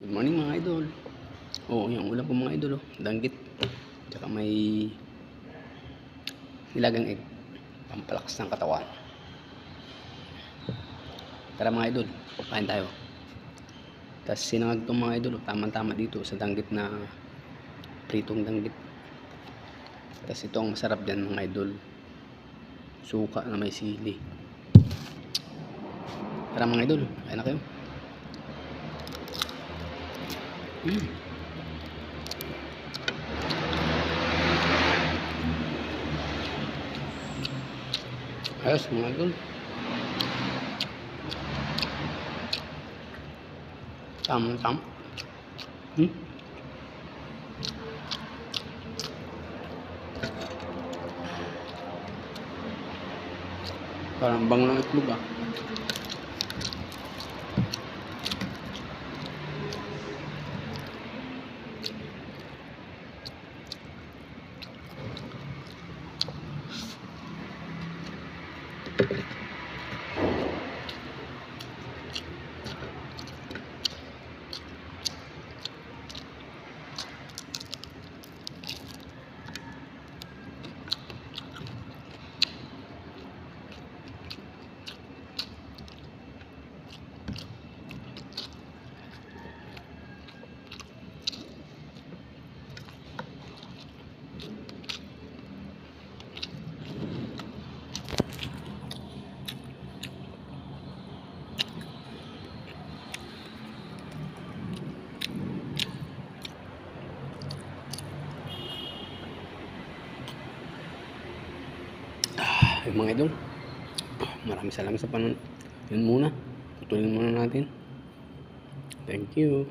Good morning mga idol. Yung ulam ko mga idol, danggit. Tsaka may nilagang egg. Pampalakas ng katawan. Tara mga idol, kain tayo. Tapos sinangag itong mga idol, tama-tama dito sa danggit na pritong danggit. Tapos ito ang masarap dyan mga idol. Suka na may sili. Tara mga idol, kain na kayo. Ayos mga idol. Tama-tama. Parang bango ng itlog ah. Mga idol, maraming salamat sa panonood. Yun muna, putulin muna natin. Thank you.